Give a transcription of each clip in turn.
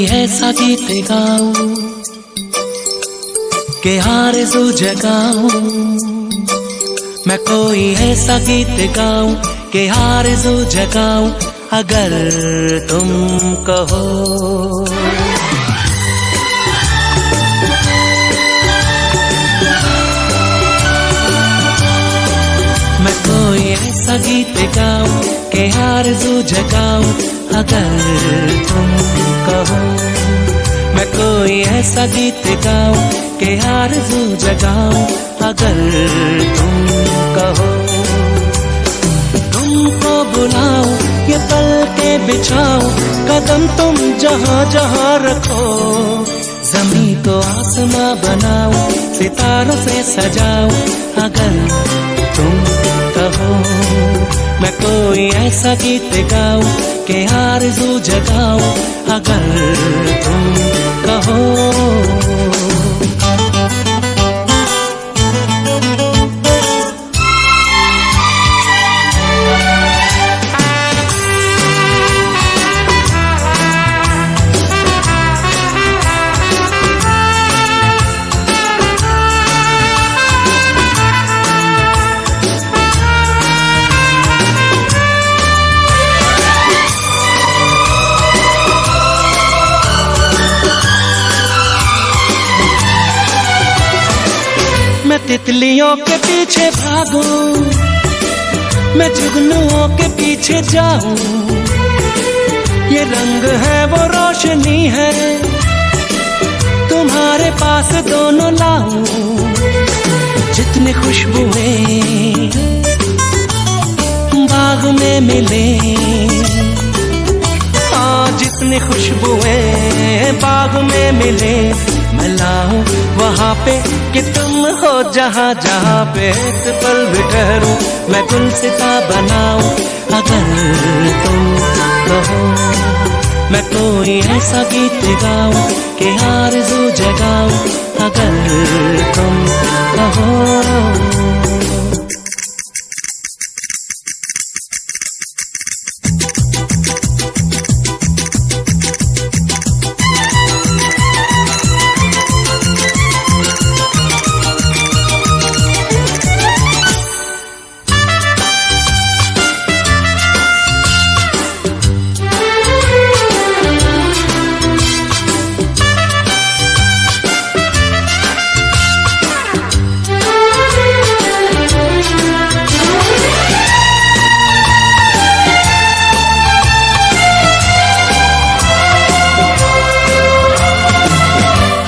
ऐसा गीत गाऊं कि आरज़ू जगाऊं, मैं कोई ऐसा गीत गाऊं कि आरज़ू जगाऊं, अगर तुम कहो। मैं कोई ऐसा गीत गाऊं कि आरज़ू जगाऊं, अगर तुम कहो। मैं कोई ऐसा गीत गाऊं कि आरज़ू जगाऊं, अगर तुम कहो। तुमको बुलाऊं, ये पल के बिछाऊं, कदम तुम जहां जहां रखो। ज़मीं को आसमां बनाऊं, सितारों से सजाऊं, अगर तुम कहो। मैं कोई ऐसा गीत गाऊं कि आरज़ू जगाऊं, अगर तुम कहो। मैं तितलियों के पीछे भागूं, मैं जुगनुओं के पीछे जाऊं, ये रंग है वो रोशनी है, तुम्हारे पास दोनों लाऊं। जितनी खुशबुएं बाग में मिले, हाँ जितनी खुशबुएं बाग में मिले, मैं लाऊं वहाँ पे कि तुम हो जहाँ जहाँ पे। एक पल भी ठहरूं, मैं गुलसिता बनाऊं, अगर तुम कहो। मैं कोई ऐसा गीत गाऊं कि आरज़ू जगाऊं, अगर तुम कहो।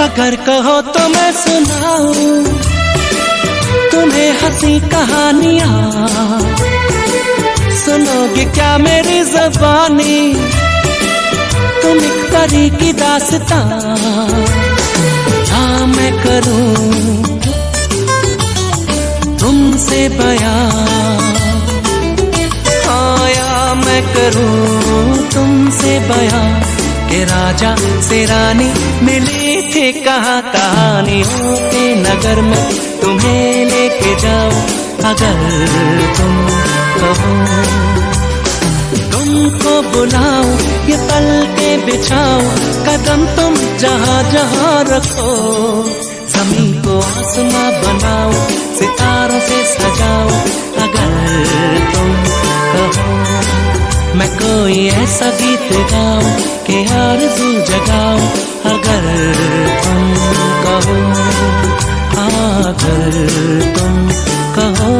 अगर कहो तो मैं सुनाऊं तुम्हें हंसी कहानियां, सुनोगे क्या मेरी ज़बानी, तुम एक परी की दास्तां। हाँ मैं करूं तुमसे बयां, हाँ या मैं करूं तुमसे बयां, के राजा से रानी मिली थी कहाँ कहानियों के नगर में, तुम्हें लेके जाऊं, अगर तुम कहो। तुमको बुलाऊं, ये पल के बिछाऊं, कदम तुम जहाँ जहाँ रखो। ज़मीं को आसमां बनाऊं, सितारों से सजाऊं, अगर तुम कहो। मैं कोई ऐसा गीत गाऊं कि आरज़ू जगाऊं, अगर तुम कहो, अगर तुम कहो।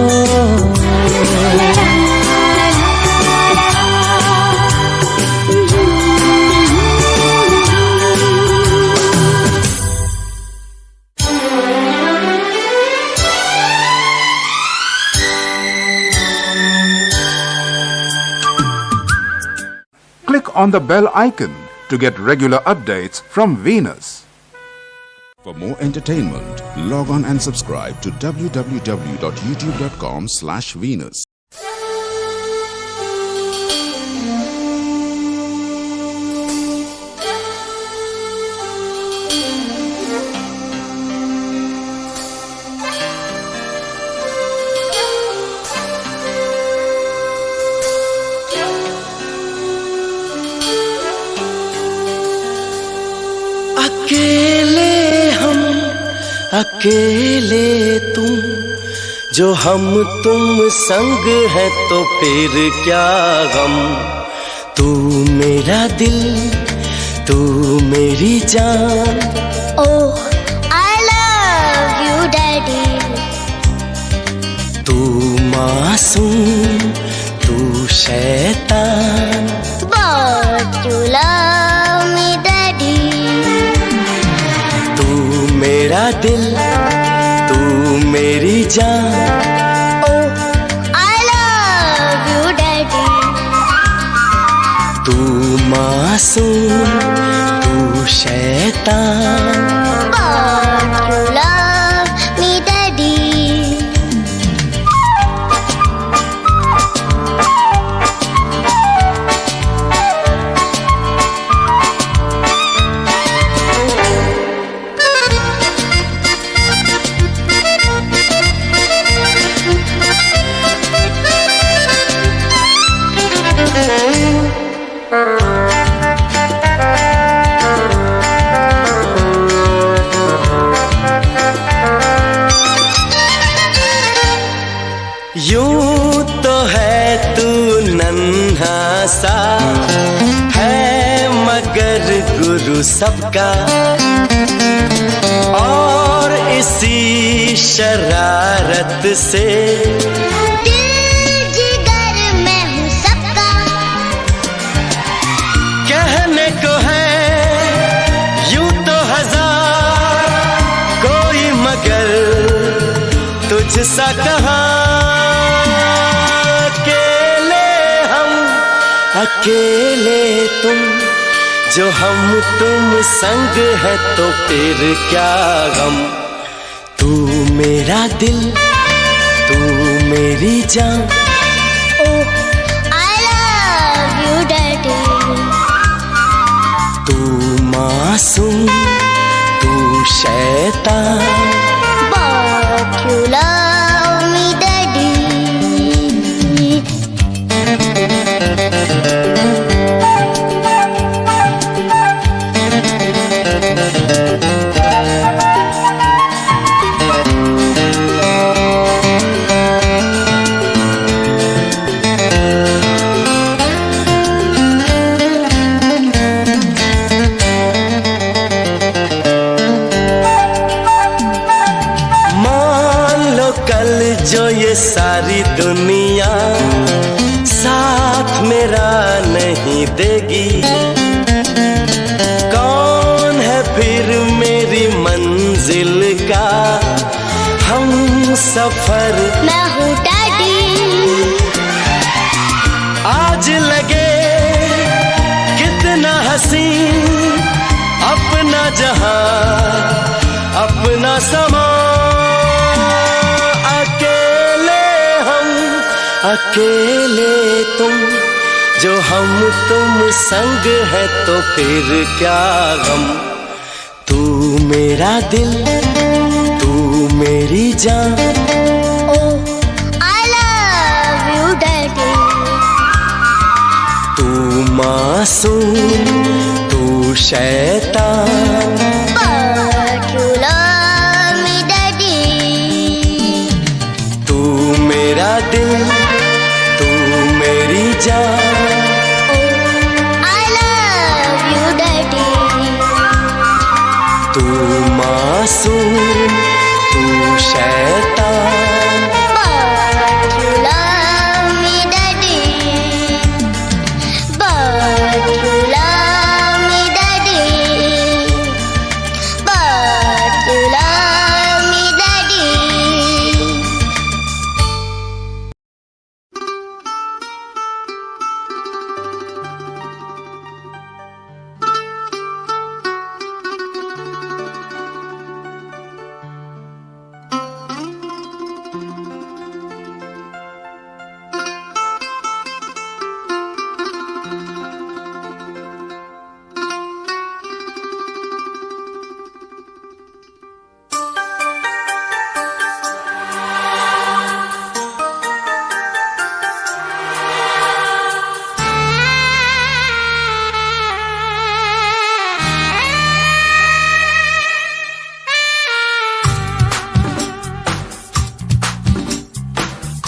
Click on the bell icon to get regular updates from Venus. For more entertainment, log on and subscribe to www.youtube.com/Venus. अकेले तुम जो हम तुम संग है तो फिर क्या गम। तू मेरा दिल, तू मेरी जान। Oh, I love you, Daddy. तू मासूम, तू शैतान। But you love me, Daddy. तू मेरा दिल, तू मेरी जान। Oh, I love you, Daddy. तू मासूम, तू शैतान। But you love me, Daddy. यूं तो है तू नन्हा सा, है मगर गुरु सबका। और इसी शरारत से दिल जिगर मैं हूँ सबका। कहने को है यूं तो हजार, कोई मगर तुझसा कहाँ। अकेले तुम जो हम तुम संग है तो फिर क्या गम। तू मेरा दिल, तू मेरी जान। Oh, I love you, Daddy. तू मासूम, तू शैतान। But you love me, Daddy. जो ये सारी दुनिया साथ मेरा नहीं देगी, कौन है फिर मेरी मंजिल का हम सफर। मैं हूँ डैडी। आज लगे कितना हसीन अपना जहां, अपना समा। अकेले तुम जो हम तुम संग है तो फिर क्या गम। तू मेरा दिल, तू मेरी जान। Oh, I love you, Daddy. तू मासूम, तू शैतान। But you love me, Daddy. तू मेरा दिल, तू मेरी जान। Oh, I love you, Daddy. तू मासूम, तू शैतान। But you love me, Daddy. But you love me, Daddy. But you love me, Daddy.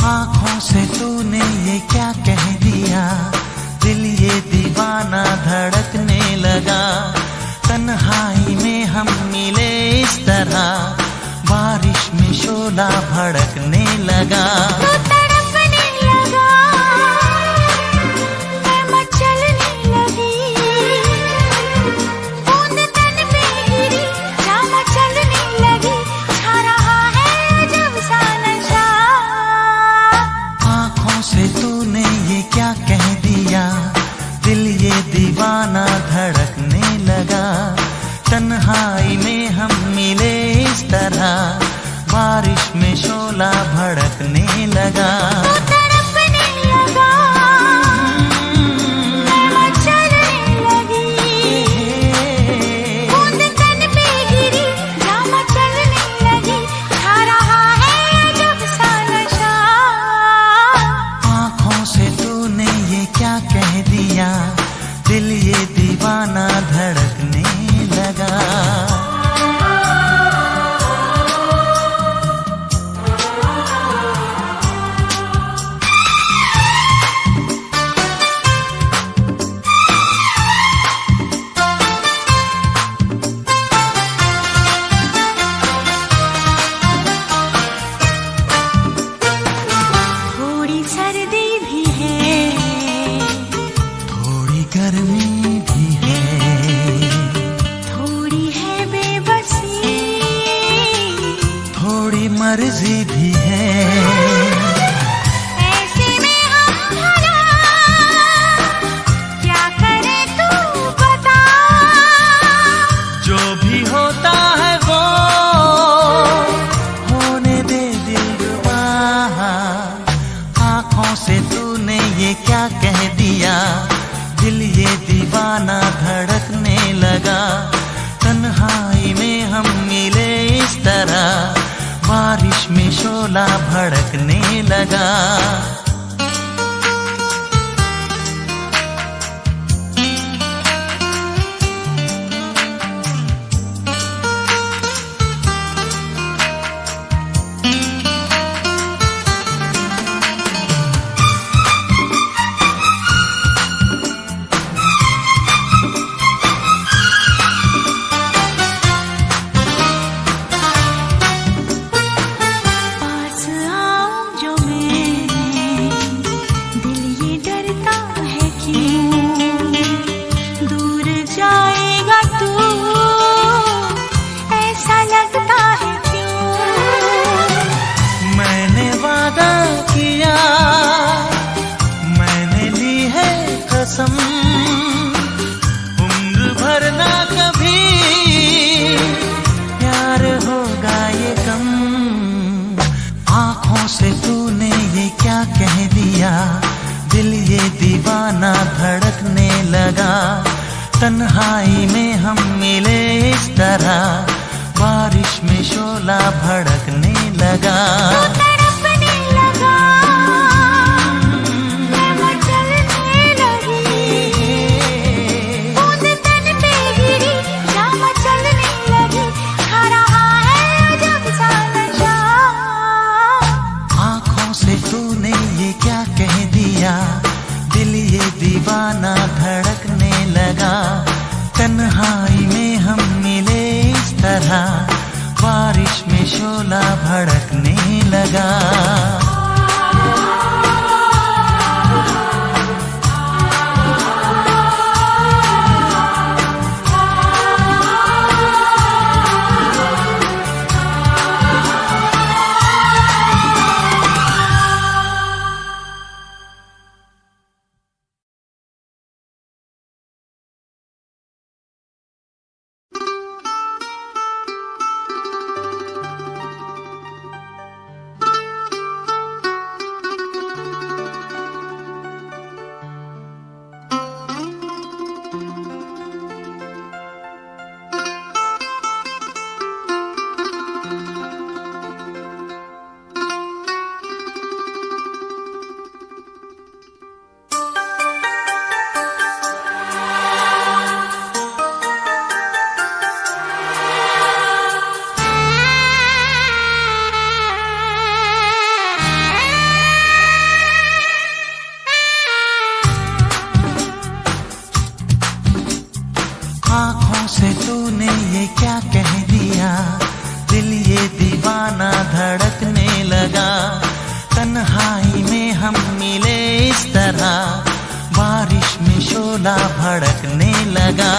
आँखों से तूने ये क्या कह दिया, दिल ये दीवाना धड़कने लगा। तन्हाई में हम मिले इस तरह, बारिश में शोला भड़कने लगा। दिल ये दीवाना धड़कने लगा। तन्हाई में हम मिले इस तरह, बारिश में शोला भड़कने लगा। दिल ये दीवाना धड़कने लगा। थोड़ी सर्दी भी है, गर्मी भी है, थोड़ी है बेबसी, थोड़ी मर्जी भी है। ऐसे में हम भला क्या करें तू बता। जो भी होता है वो होने दे दिलरुबा। आँखों से तूने ये क्या कह दिया, दिल ये दीवाना धड़कने लगा। तन्हाई में हम मिले इस तरह, बारिश में शोला भड़कने लगा। उम्र भर ना कभी प्यार होगा ये कम। आँखों से तूने ये क्या कह दिया, दिल ये दीवाना धड़कने लगा। तन्हाई में हम मिले इस तरह, बारिश में शोला भड़कने लगा। दिल ये दीवाना धड़कने लगा। तन्हाई में हम मिले इस तरह, बारिश में शोला भड़कने लगा। बारिश में शोला भड़कने लगा।